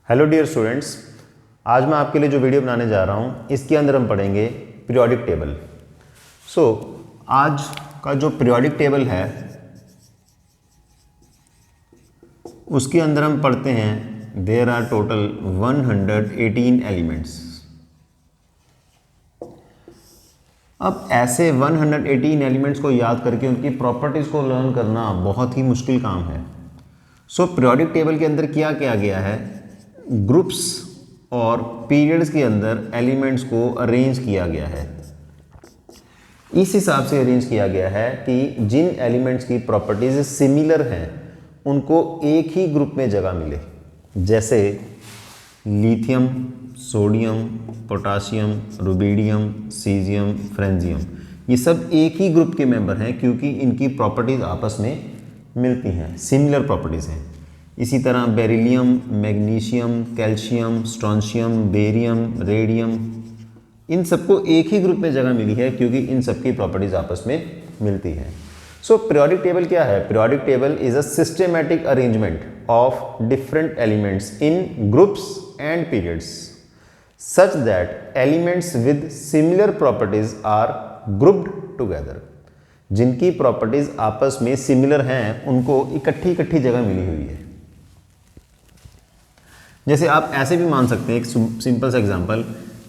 Hello dear students, आज मैं आपके लिए जो वीडियो बनाने जा रहा हूँ इसके अंदर हम पढ़ेंगे पीरियोडिक टेबल। आज का जो पीरियोडिक टेबल है उसके अंदर हम पढ़ते हैं देयर आर टोटल 118 एलिमेंट्स। अब ऐसे 118 एलिमेंट्स को याद करके उनकी प्रॉपर्टीज़ को लर्न करना बहुत ही मुश्किल काम है। पीरियोडिक टेबल के अंदर क्या किया गया है, ग्रुप्स और पीरियड्स के अंदर एलिमेंट्स को अरेंज किया गया है। इस हिसाब से अरेंज किया गया है कि जिन एलिमेंट्स की प्रॉपर्टीज सिमिलर हैं उनको एक ही ग्रुप में जगह मिले, जैसे lithium, sodium, potassium, rubidium, caesium, francium. ये सब एक ही ग्रुप के मेंबर हैं क्योंकि इनकी प्रॉपर्टीज आपस में मिलती हैं, सिमिलर प्रॉपर्टीज़ हैं। इसी तरह beryllium, magnesium, calcium, strontium, barium, radium, इन सबको एक ही ग्रुप में जगह मिली है क्योंकि इन सबकी प्रॉपर्टीज आपस में मिलती हैं। पीरियोडिक टेबल क्या है? Periodic table is a systematic arrangement of different elements in groups and periods such that elements with similar properties are grouped together. जिनकी प्रॉपर्टीज आपस में सिमिलर हैं उनको इकट्ठी जगह मिली हुई है। जैसे आप ऐसे भी मान सकते हैं, एक सिंपल सा एग्जांपल,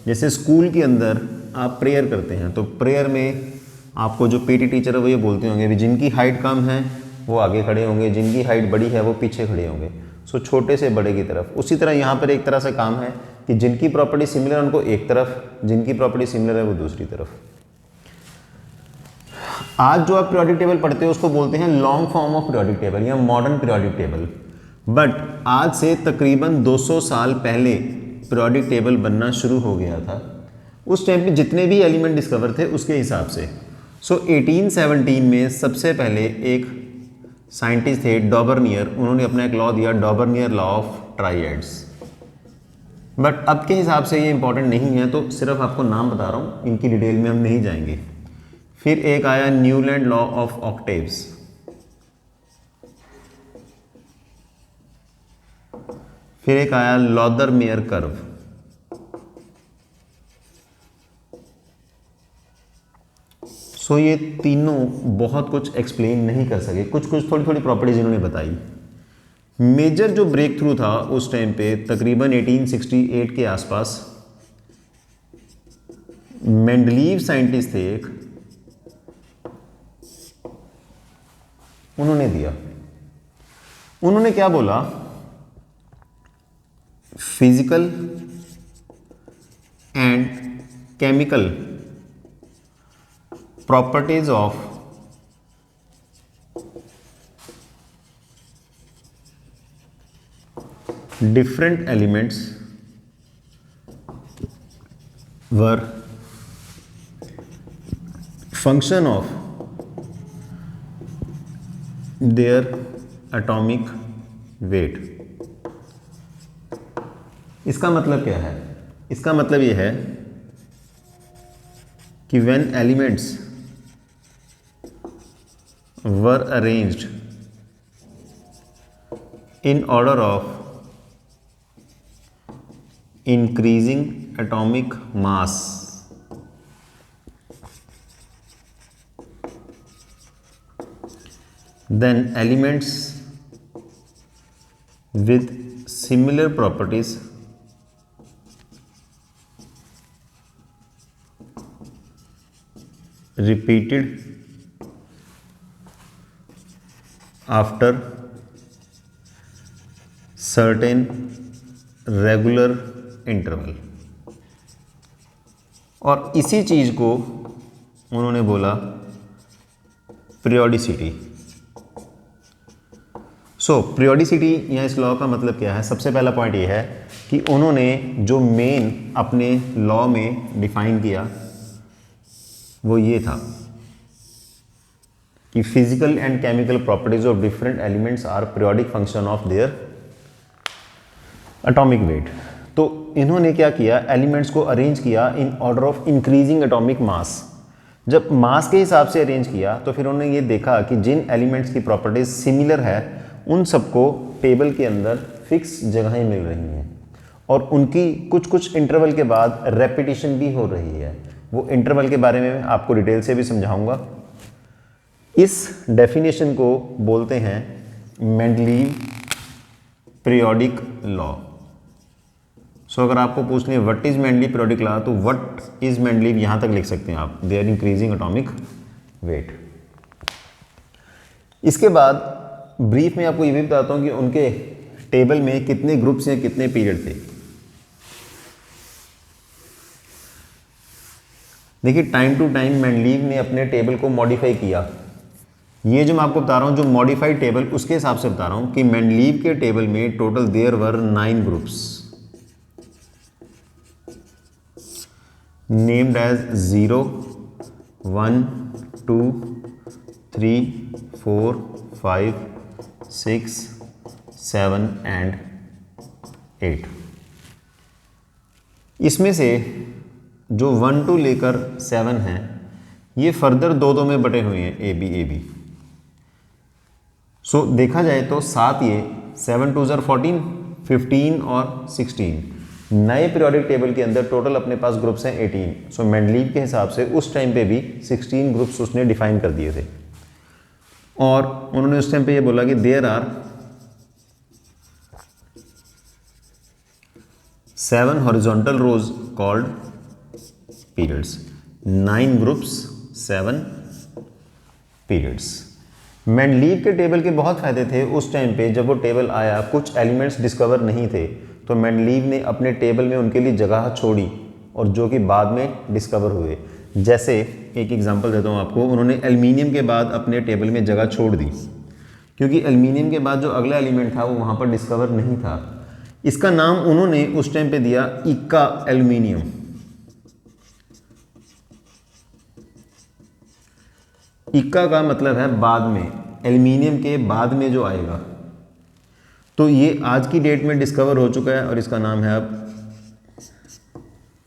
जैसे स्कूल के अंदर आप प्रेयर करते हैं तो प्रेयर में आपको जो पीटी टीचर है वो ये बोलते होंगे भी जिनकी हाइट कम है वो आगे खड़े होंगे, जिनकी हाइट बड़ी है वो पीछे खड़े होंगे। छोटे से बड़े की तरफ। उसी तरह यहाँ पर एक तरह से काम है कि जिनकी प्रॉपर्टी सिमिलर है उनको एक तरफ, जिनकी प्रॉपर्टी सिमिलर है वो दूसरी तरफ। आज जो आप पीरियोडिक टेबल पढ़ते हो उसको बोलते हैं long form of periodic table या मॉडर्न पीरियोडिक टेबल। बट आज से तकरीबन 200 साल पहले पीरियोडिक टेबल बनना शुरू हो गया था। उस टाइम पे जितने भी एलिमेंट डिस्कवर थे उसके हिसाब से। 1817 में सबसे पहले एक साइंटिस्ट थे डॉबरनियर, उन्होंने अपना एक लॉ दिया, डॉबरनियर लॉ ऑफ ट्राइएड्स। बट अब के हिसाब से ये इंपॉर्टेंट नहीं है तो सिर्फ आपको नाम बता रहा हूँ, इनकी डिटेल में हम नहीं जाएंगे। फिर एक आया न्यूलैंड लॉ ऑफ ऑक्टेव्स। फिर एक आया लॉदरमेयर कर्व। ये तीनों बहुत कुछ एक्सप्लेन नहीं कर सके, कुछ थोड़ी प्रॉपर्टीज इन्होंने बताई। मेजर जो ब्रेक थ्रू था उस टाइम पे तकरीबन 1868 के आसपास मेंडलीव साइंटिस्ट थे एक, उन्होंने दिया। उन्होंने क्या बोला? Physical and chemical properties of different elements were function of their atomic wait. इसका मतलब क्या है? इसका मतलब यह है कि when elements were arranged in order of increasing atomic mass then elements with similar properties repeated after certain regular interval। और इसी चीज को उन्होंने बोला पीरियोडिसिटी। पीरियोडिसिटी या इस लॉ का मतलब क्या है? सबसे पहला पॉइंट ये है कि उन्होंने जो मेन अपने लॉ में डिफाइन किया वो ये था कि physical and chemical properties of different elements are periodic function of their atomic weight. तो इन्होंने क्या किया? एलिमेंट्स को अरेंज किया in order of increasing atomic mass. जब मास के हिसाब से अरेंज किया तो फिर उन्होंने ये देखा कि जिन एलिमेंट्स की प्रॉपर्टीज सिमिलर है उन सबको टेबल के अंदर फिक्स जगहें मिल रही हैं। और उनकी कुछ कुछ इंटरवल के बाद रेपिटेशन भी हो रही है। वो इंटरवल के बारे में आपको डिटेल से भी समझाऊंगा। इस डेफिनेशन को बोलते हैं मेंडलीव पीरियोडिक लॉ। सो अगर आपको पूछनी है what is Mendeleev periodic law, तो व्हाट इज मेंडलीव यहां तक लिख सकते हैं आप, they are increasing atomic weight. इसके बाद ब्रीफ में आपको ये भी बताता हूं कि उनके टेबल में कितने ग्रुप्स या कितने पीरियड थे। देखिए टाइम टू टाइम मेंडलीव ने अपने टेबल को मॉडिफाई किया। ये जो मैं आपको बता रहा हूँ जो मॉडिफाइड टेबल, उसके हिसाब से बता रहा हूँ कि मेंडलीव के टेबल में total there were 9 groups named as 0, 1, 2, 3, 4, 5, 6, 7 and 8। इसमें से जो 1 to लेकर 7 हैं ये फर्दर दो में बटे हुए हैं, ए बी। सो देखा जाए तो 7 ये 7 2 14, 15 और 16 नए पीरियोडिक टेबल के अंदर टोटल अपने पास ग्रुप्स हैं 18। सो मेंडलीव के हिसाब से उस टाइम पे भी 16 ग्रुप्स उसने डिफाइन कर दिए थे और उन्होंने उस टाइम पे ये बोला कि there are 7 horizontal rows called periods, 9 groups 7 periods. Mendeleev के टेबल के बहुत फायदे थे उस टाइम पे जब वो टेबल आया, कुछ एलिमेंट्स डिस्कवर नहीं थे तो मेंडलीव ने अपने टेबल में उनके लिए जगह छोड़ी और जो कि बाद में डिस्कवर हुए। जैसे एक एग्जांपल देता हूँ आपको, उन्होंने एल्युमिनियम के बाद अपने टेबल में जगह छोड़ दी क्योंकि एल्युमिनियम के बाद जो अगला एलिमेंट था वो वहाँ पर डिस्कवर नहीं था। इसका नाम उन्होंने उस टाइम पे दिया इक्का एल्युमिनियम। इक्का का मतलब है बाद में, एल्युमिनियम के बाद में जो आएगा। तो ये आज की डेट में डिस्कवर हो चुका है और इसका नाम है अब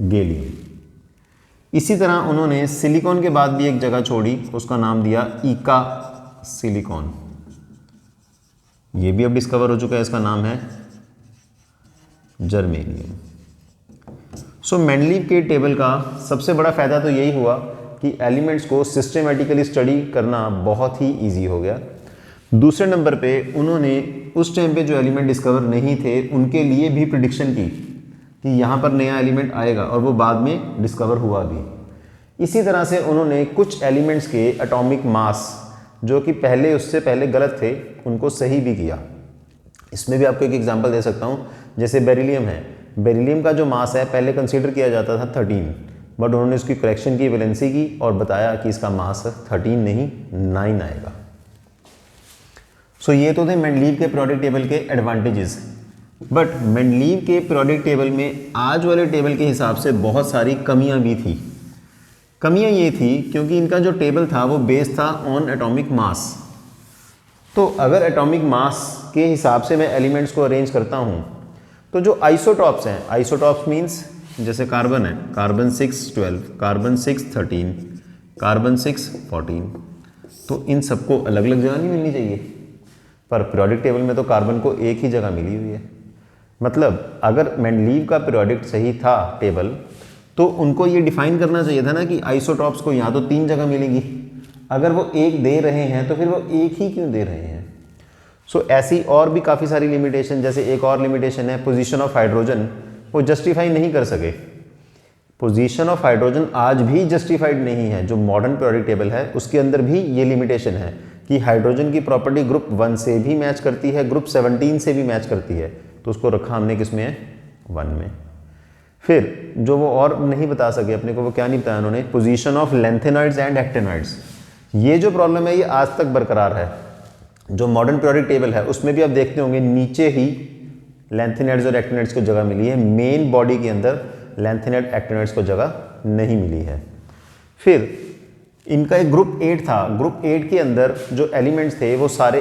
गैलियम। इसी तरह उन्होंने सिलिकॉन के बाद भी एक जगह छोड़ी, उसका नाम दिया इका सिलिकॉन। ये भी अब डिस्कवर हो चुका है, इसका नाम है जर्मेनियम। सो मेंडलीव के टेबल का सबसे बड़ा फायदा तो यही हुआ कि एलिमेंट्स को सिस्टमेटिकली स्टडी करना बहुत ही इजी हो गया। दूसरे नंबर पे उन्होंने उस टाइम पे जो एलिमेंट डिस्कवर नहीं थे उनके लिए भी प्रिडिक्शन की कि यहाँ पर नया एलिमेंट आएगा और वो बाद में डिस्कवर हुआ भी। इसी तरह से उन्होंने कुछ एलिमेंट्स के एटॉमिक मास जो कि पहले उससे पहले गलत थे उनको सही भी किया। इसमें भी आपको एक एग्जांपल दे सकता हूँ, जैसे बेरिलियम है। बेरिलियम का जो मास है पहले कंसीडर किया जाता था 13, बट उन्होंने उसकी करेक्शन की, वैलेंसी की और बताया कि इसका मास 13 नहीं 9 आएगा। सो ये तो थे मेंडलीव के पीरियोडिक टेबल के एडवांटेजेस। बट मेंडलीव के पीरियोडिक टेबल में आज वाले टेबल के हिसाब से बहुत सारी कमियां भी थी। कमियां ये थी क्योंकि इनका जो टेबल था वो बेस्ड था ऑन एटॉमिक मास। तो अगर एटॉमिक मास के हिसाब से मैं एलिमेंट्स को अरेंज करता हूँ तो जो आइसोटॉप्स हैं, आइसोटॉप्स मीन्स जैसे कार्बन है, कार्बन 6 12, कार्बन 6 13, कार्बन 6 14, तो इन सबको अलग अलग जगह नहीं मिलनी चाहिए, पर पीरियोडिक टेबल में तो कार्बन को एक ही जगह मिली हुई है। मतलब अगर मेंडलीव का पीरियोडिक सही था टेबल तो उनको ये डिफाइन करना चाहिए था ना कि आइसोटॉप्स को यहाँ तो 3 जगह मिलेंगी, अगर वो एक दे रहे हैं तो फिर वो एक ही क्यों दे रहे हैं। सो ऐसी और भी काफ़ी सारी लिमिटेशन, जैसे एक और लिमिटेशन है पोजीशन ऑफ हाइड्रोजन, वो जस्टिफाई नहीं कर सके। पोजीशन ऑफ हाइड्रोजन आज भी जस्टिफाइड नहीं है। जो मॉडर्न पीरियोडिक टेबल है उसके अंदर भी ये लिमिटेशन है कि हाइड्रोजन की प्रॉपर्टी ग्रुप 1 से भी मैच करती है, ग्रुप 17 से भी मैच करती है, तो उसको रखा हमने किस में है, 1 में। फिर जो वो और नहीं बता सके अपने को, वो क्या नहीं बताया उन्होंने, position of lanthanoids and actinoids. ये जो प्रॉब्लम है ये आज तक बरकरार है। जो मॉडर्न पीरियोडिक टेबल है उसमें भी आप देखते होंगे नीचे ही लेंथेनॉइड्स और एक्टेनॉइड्स को जगह मिली है, मेन बॉडी के अंदर लेंथेनॉइड एक्टेनॉइड्स को जगह नहीं मिली है। फिर इनका एक ग्रुप 8 था, ग्रुप 8 के अंदर जो एलिमेंट्स थे वो सारे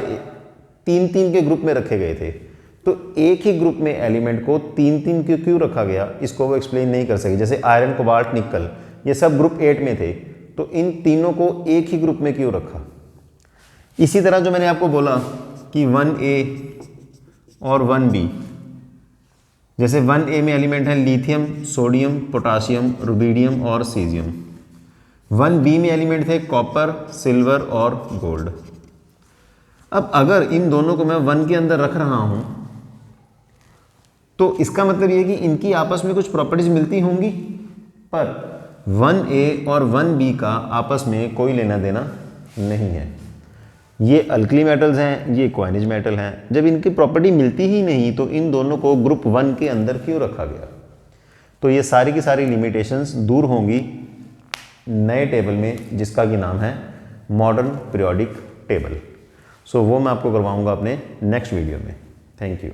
3-3 के ग्रुप में रखे गए थे। तो एक ही ग्रुप में एलिमेंट को 3-3 क्यों रखा गया, इसको वो एक्सप्लेन नहीं कर सके। जैसे आयरन, कोबाल्ट, निकल, ये सब ग्रुप 8 में थे, तो इन तीनों को एक ही ग्रुप में क्यों रखा। इसी तरह जो मैंने आपको बोला कि 1A और 1B, जैसे 1A में एलिमेंट है लिथियम, सोडियम, पोटासियम, रुबीडियम और सीजियम। 1B में एलिमेंट थे कॉपर, सिल्वर और गोल्ड। अब अगर इन दोनों को मैं 1 के अंदर रख रहा हूं तो इसका मतलब ये है कि इनकी आपस में कुछ प्रॉपर्टीज मिलती होंगी, पर 1A और 1B का आपस में कोई लेना देना नहीं है। ये अल्कली मेटल्स हैं, ये क्वाइनिज मेटल हैं। जब इनकी प्रॉपर्टी मिलती ही नहीं तो इन दोनों को ग्रुप 1 के अंदर क्यों रखा गया? तो ये सारी की सारी लिमिटेशंस दूर होंगी नए टेबल में, जिसका कि नाम है मॉडर्न पीरियोडिक टेबल। सो वो मैं आपको करवाऊंगा अपने नेक्स्ट वीडियो में। Thank you.